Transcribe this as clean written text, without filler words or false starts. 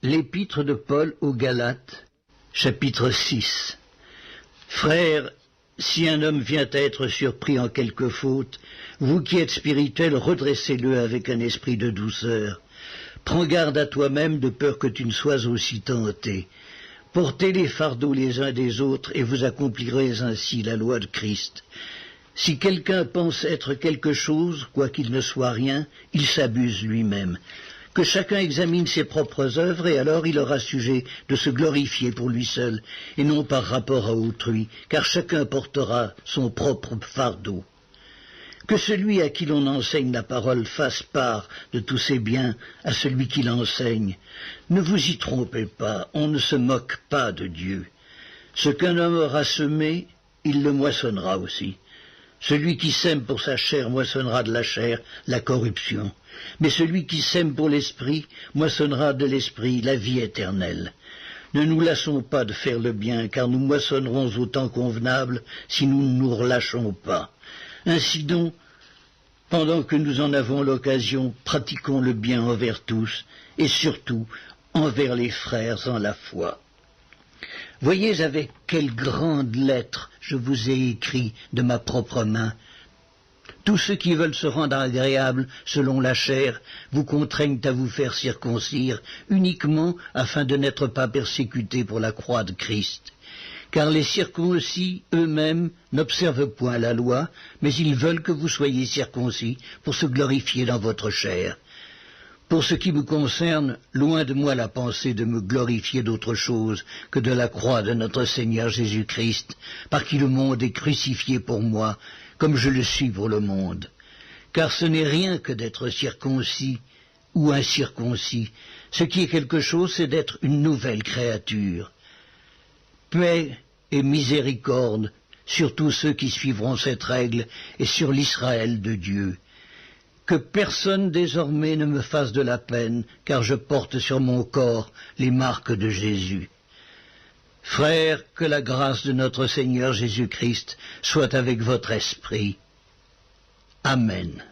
L'épître de Paul aux Galates, chapitre 6. Frères, si un homme vient à être surpris en quelque faute, vous qui êtes spirituels, redressez-le avec un esprit de douceur. Prends garde à toi-même de peur que tu ne sois aussi tenté. Portez les fardeaux les uns des autres et vous accomplirez ainsi la loi de Christ. Si quelqu'un pense être quelque chose, quoiqu'il ne soit rien, il s'abuse lui-même. Que chacun examine ses propres œuvres, et alors il aura sujet de se glorifier pour lui seul, et non par rapport à autrui, car chacun portera son propre fardeau. Que celui à qui l'on enseigne la parole fasse part de tous ses biens à celui qui l'enseigne. Ne vous y trompez pas, on ne se moque pas de Dieu. Ce qu'un homme aura semé, il le moissonnera aussi. Celui qui sème pour sa chair moissonnera de la chair la corruption, mais celui qui sème pour l'esprit moissonnera de l'esprit la vie éternelle. Ne nous lassons pas de faire le bien, car nous moissonnerons au temps convenable si nous ne nous relâchons pas. Ainsi donc, pendant que nous en avons l'occasion, pratiquons le bien envers tous, et surtout envers les frères en la foi. Voyez avec quelle grande lettre je vous ai écrit de ma propre main. Tous ceux qui veulent se rendre agréables selon la chair vous contraignent à vous faire circoncire uniquement afin de n'être pas persécutés pour la croix de Christ. Car les circoncis eux-mêmes n'observent point la loi, mais ils veulent que vous soyez circoncis pour se glorifier dans votre chair. Pour ce qui me concerne, loin de moi la pensée de me glorifier d'autre chose que de la croix de notre Seigneur Jésus-Christ, par qui le monde est crucifié pour moi, comme je le suis pour le monde. Car ce n'est rien que d'être circoncis ou incirconcis. Ce qui est quelque chose, c'est d'être une nouvelle créature. Paix et miséricorde sur tous ceux qui suivront cette règle et sur l'Israël de Dieu. Que personne désormais ne me fasse de la peine, car je porte sur mon corps les marques de Jésus. Frères, que la grâce de notre Seigneur Jésus-Christ soit avec votre esprit. Amen.